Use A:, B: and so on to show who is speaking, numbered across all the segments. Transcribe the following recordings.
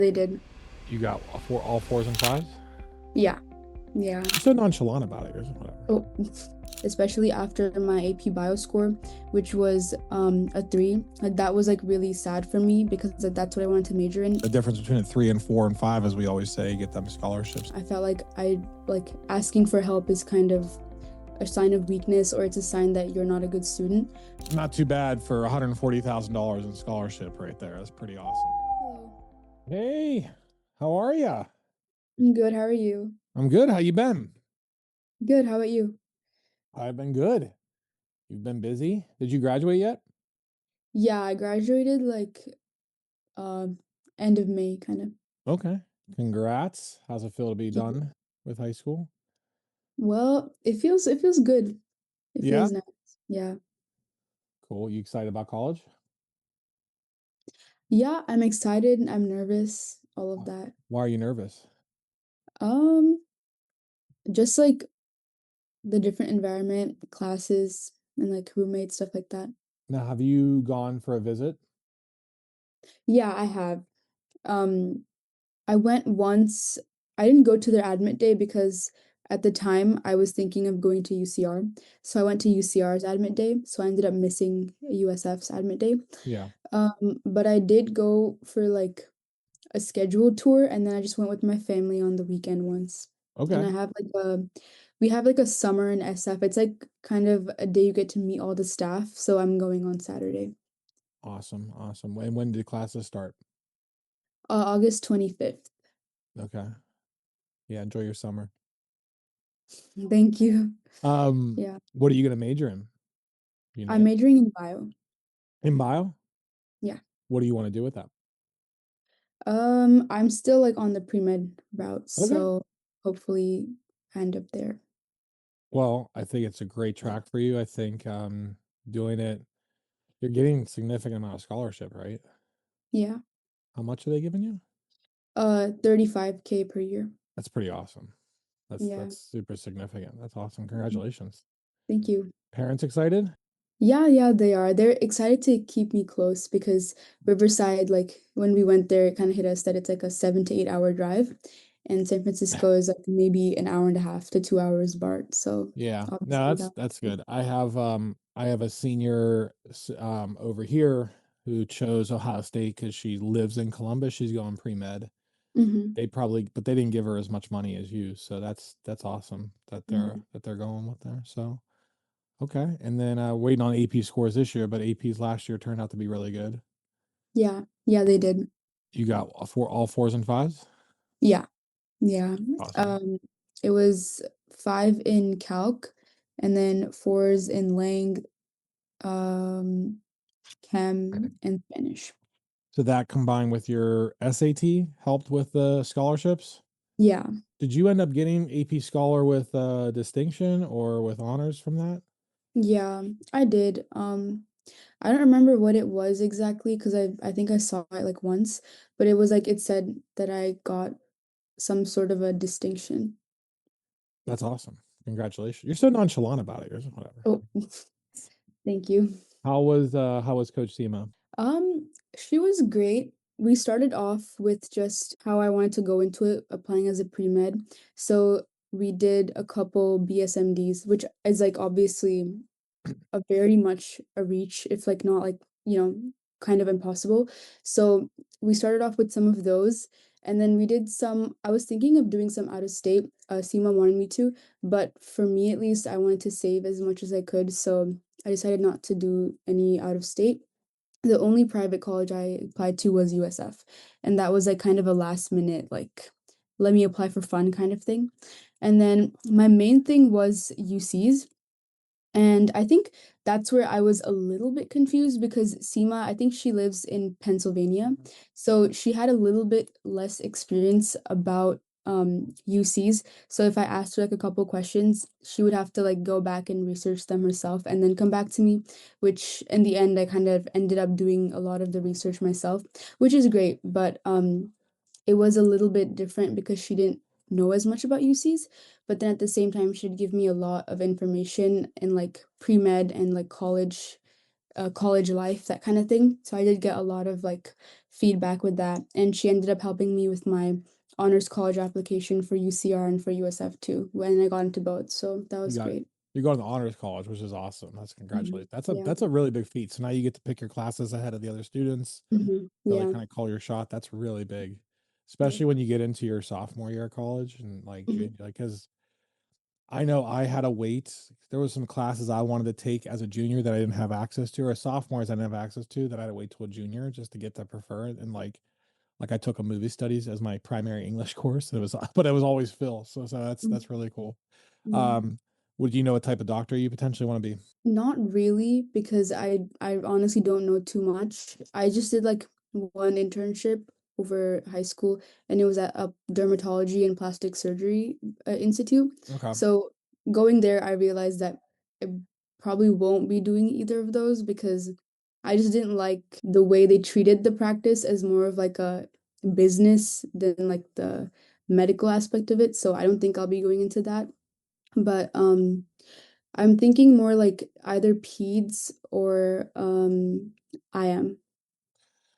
A: they did.
B: You got all fours and fives?
A: Yeah, yeah.
B: You're so nonchalant about it. Whatever.
A: Oh, especially after my AP Bio score, which was a 3. Like that was like really sad for me because that's what I wanted to major in.
B: The difference between a 3 and 4 and 5, as we always say, get them scholarships.
A: I felt like asking for help is kind of a sign of weakness, or it's a sign that you're not a good student.
B: Not too bad for $140,000 in scholarship right there. That's pretty awesome.
A: Hello.
B: Hey, how are ya?
A: I'm good. How are you?
B: I'm good. How you been?
A: Good. How about you?
B: I've been good. You've been busy? Did you graduate yet?
A: Yeah, I graduated like um end of May, kind of.
B: Okay. Congrats. How's it feel to be
A: Thank you.
B: done with high school?
A: Well, it feels good. It
B: Yeah.
A: feels nice. Yeah.
B: Cool. You excited about college?
A: Yeah, I'm excited. I'm nervous. All of that.
B: Why are you nervous?
A: Um, just like the different environment, classes, and like roommates, stuff like that.
B: Now, have you gone for a visit?
A: Yeah, I have. Um, I went once. I didn't go to their admit day because at the time I was thinking of going to UCR. So I went to UCR's admit day. So I ended up missing USF's admit day.
B: Yeah.
A: But I did go for like a scheduled tour, and then I just went with my family on the weekend once. And
B: Okay.
A: we have like a summer in SF. It's like kind of a day you get to meet all the staff. So I'm going on Saturday,
B: Awesome. Awesome. When did classes start?
A: August 25th.
B: Okay. Yeah, enjoy your summer.
A: Thank you. Yeah.
B: What are you gonna major in? You know
A: I'm
B: yet?
A: majoring in bio.
B: In bio?
A: Yeah.
B: What do you want to do with that?
A: I'm still like on the pre-med route,
B: Okay.
A: so hopefully I end up there.
B: Well, I think it's a great track for you. I think doing it, you're getting significant amount of scholarship, right?
A: Yeah.
B: How much are they giving you?
A: 35K per year.
B: That's pretty awesome.
A: Yeah.
B: That's super significant. That's awesome. Congratulations.
A: Thank you.
B: Parents excited?
A: Yeah, yeah, they are. They're excited to keep me close because Riverside, like when we went there, it kind of hit us that it's like a 7 to 8 hour drive, and San Francisco is like maybe an hour and a half to 2 hours BART. So
B: Yeah. No,
A: obviously that.
B: that's good. I have a senior over here who chose Ohio State because she lives in Columbus. She's going pre-med.
A: Hmm.
B: But they didn't give her as much money as you. So that's awesome that
A: Hmm.
B: they're going with there. So okay. And then waiting on AP scores this year, but APs last year turned out to be really good.
A: Yeah, yeah, they did.
B: You got all fours and fives?
A: Yeah, yeah.
B: Awesome.
A: Um, it was 5 in Calc, and then 4s in Lang, um, Chem, and Spanish.
B: So that combined with your SAT helped with the scholarships?
A: Yeah.
B: Did you end up getting AP Scholar with distinction or with honors from that?
A: Yeah, I did. I don't remember what it was exactly because I think I saw it like once, but it was like it said that I got some sort of a distinction.
B: That's awesome. Congratulations. You're so nonchalant about it. You're just whatever.
A: Oh, thank you.
B: How was Coach Sima?
A: She was great. We started off with just how I wanted to go into it, applying as a pre-med. So we did a couple BSMDs, which is like obviously a very much a reach, if like not like, kind of impossible. So we started off with some of those, and then we did some, I was thinking of doing some out of state. Seema wanted me to, but for me at least, I wanted to save as much as I could. So I decided not to do any out of state. The only private college I applied to was USF, and that was like kind of a last minute, like, let me apply for fun kind of thing. And then my main thing was UC's. And I think that's where I was a little bit confused because Seema, I think she lives in Pennsylvania. So she had a little bit less experience about UCs. So if I asked her like a couple questions, she would have to like go back and research them herself and then come back to me, which in the end I kind of ended up doing a lot of the research myself, which is great, but it was a little bit different because she didn't know as much about UCs, but then at the same time, she'd give me a lot of information in like pre-med and like college life, that kind of thing. So I did get a lot of like feedback with that, and she ended up helping me with my honors college application for UCR and for USF too when I got into both. So that
B: You
A: was
B: got
A: great.
B: you're going to honors college, which is awesome. That's
A: Mhm.
B: congratulations.
A: Yeah.
B: That's a really big feat. So now you get to pick your classes ahead of the other students, really
A: Yeah.
B: kind of call your shot. That's really big,
A: Yeah.
B: especially when you get into your sophomore year of college and like
A: Mhm.
B: junior, like because I know I had to wait. There was some classes I wanted to take as a junior that I didn't have access to, or sophomores I didn't have access to that I had to wait till a junior just to get that preferred. And like I took a movie studies as my primary English course. It was, but it was always Phil. So
A: Mhm.
B: that's really cool.
A: Yeah.
B: Um, would you know what type of doctor you potentially want to be?
A: Not really, because I honestly don't know too much. I just did like one internship over high school, and it was at a dermatology and plastic surgery institute.
B: Okay.
A: So going there, I realized that I probably won't be doing either of those because I just didn't like the way they treated the practice as more of like a business than like the medical aspect of it. So I don't think I'll be going into that. But I'm thinking more like either peds or IM.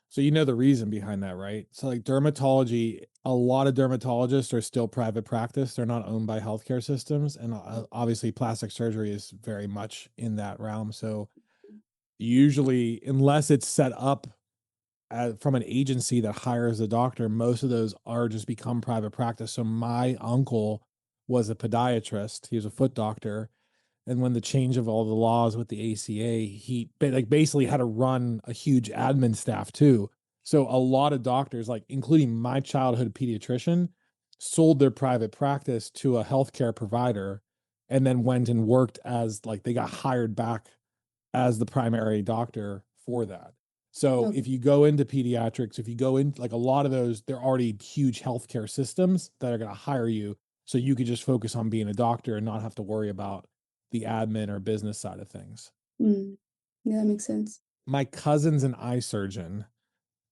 B: So you know the reason behind that, right? So like dermatology, a lot of dermatologists are still private practice. They're not owned by healthcare systems, and obviously plastic surgery is very much in that realm. So usually, unless it's set up from an agency that hires a doctor, most of those are just become private practice. So my uncle was a podiatrist. He was a foot doctor, and when the change of all the laws with the ACA, he like basically had to run a huge admin staff too. So a lot of doctors, like including my childhood pediatrician, sold their private practice to a healthcare provider and then went and worked as like they got hired back as the primary doctor for that. So
A: Okay.
B: if you go into pediatrics, if you go in like a lot of those, they're already huge healthcare systems that are going to hire you. So you could just focus on being a doctor and not have to worry about the admin or business side of things.
A: Mm. Yeah, that makes sense.
B: My cousin's an eye surgeon,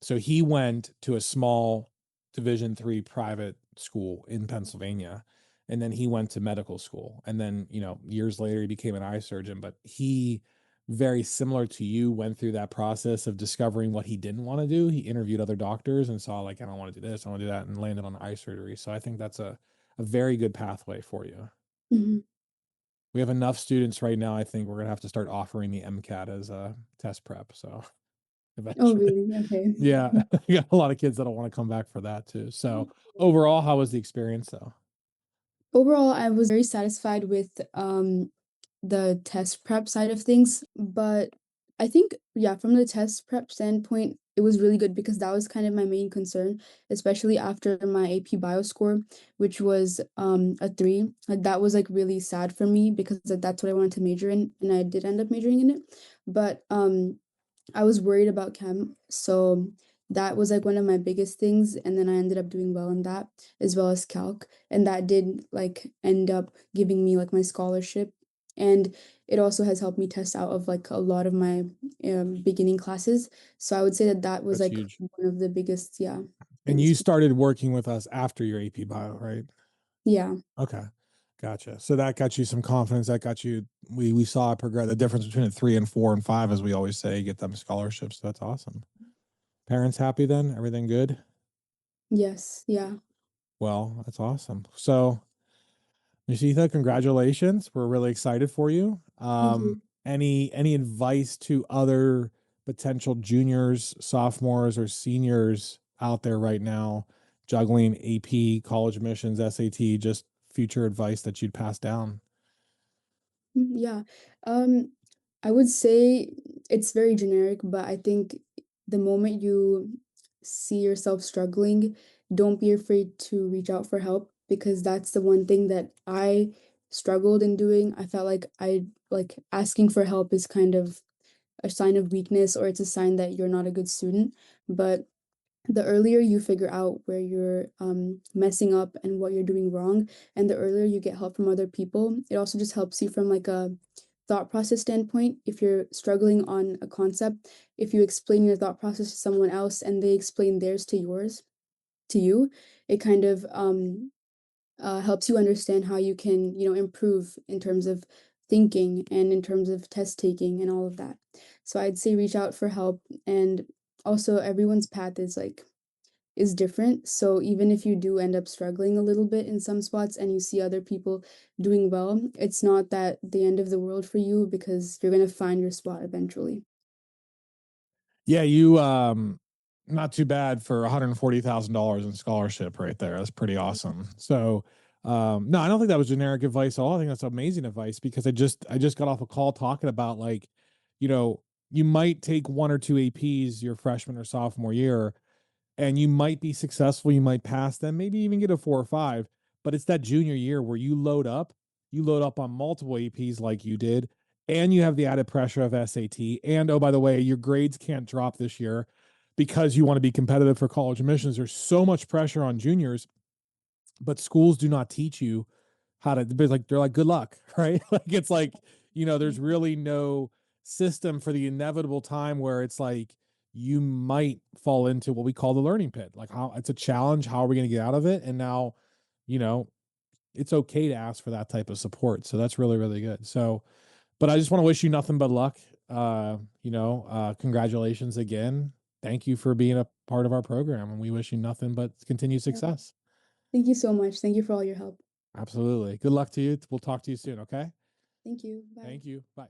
B: so he went to a small division 3 private school in Pennsylvania, and then he went to medical school, and then years later he became an eye surgeon. But he, very similar to you, went through that process of discovering what he didn't want to do. He interviewed other doctors and saw like, I don't want to do this, I want to do that, and landed on eye surgery. So I think that's a very good pathway for you.
A: Mhm.
B: We have enough students right now. I think we're gonna have to start offering the MCAT as a test prep. So
A: Oh,
B: eventually,
A: really? Okay.
B: yeah, we got a lot of kids that'll want to come back for that too. So overall, how was the experience though?
A: Overall, I was very satisfied with the test prep side of things, but I think, yeah, from the test prep standpoint, it was really good because that was kind of my main concern, especially after my AP bio score, which was a 3. Like that was like really sad for me because like, that's what I wanted to major in, and I did end up majoring in it. But I was worried about chem, so that was like one of my biggest things, and then I ended up doing well in that as well as calc, and that did like end up giving me like my scholarship, and it also has helped me test out of like a lot of my beginning classes. So I would say that that was
B: That's
A: like
B: huge.
A: one of the biggest, yeah,
B: And
A: things.
B: you started working with us after your AP bio, right?
A: Yeah.
B: Okay. Gotcha. So that got you some confidence. That got you, we saw progress, the difference between a 3 and 4 and 5, as we always say, get them scholarships. That's awesome. Parents happy then? Everything good?
A: Yes. Yeah.
B: Well, that's awesome. So Nishtha, congratulations. We're really excited for you.
A: Thank you.
B: Any advice to other potential juniors, sophomores, or seniors out there right now juggling AP, college admissions, SAT, just future advice that you'd pass down?
A: Yeah. Um, I would say it's very generic, but I think the moment you see yourself struggling, don't be afraid to reach out for help because that's the one thing that I struggled in doing. I felt like I like asking for help is kind of a sign of weakness or it's a sign that you're not a good student. But the earlier you figure out where you're messing up and what you're doing wrong, and the earlier you get help from other people, it also just helps you from like a thought process standpoint. If you're struggling on a concept, if you explain your thought process to someone else and they explain theirs to you, it kind of helps you understand how you can, improve in terms of thinking and in terms of test taking and all of that. So I'd say reach out for help. And Also, everyone's path is different. So even if you do end up struggling a little bit in some spots and you see other people doing well, it's not that the end of the world for you because you're going to find your spot eventually.
B: Yeah, you not too bad for $140,000 in scholarship right there. That's pretty awesome. So no, I don't think that was generic advice at all. I think that's amazing advice because I just got off a call talking about like, you know, you might take one or two APs your freshman or sophomore year and you might be successful, you might pass them, maybe even get a 4 or 5, but it's that junior year where you load up on multiple APs like you did, and you have the added pressure of SAT. And oh, by the way, your grades can't drop this year because you want to be competitive for college admissions. There's so much pressure on juniors, but schools do not teach you how to, they're like, good luck, right? Like it's like, there's really no system for the inevitable time where it's like you might fall into what we call the learning pit. Like how it's a challenge. How are we going to get out of it? And now, you know, it's okay to ask for that type of support. So that's really, really good. So, but I just want to wish you nothing but luck. Congratulations again. Thank you for being a part of our program, and we wish you nothing but continued
A: Yeah.
B: success.
A: Thank you so much. Thank you for all your help.
B: Absolutely. Good luck to you. We'll talk to you soon. Okay.
A: Thank you. Bye.
B: Thank you. Bye.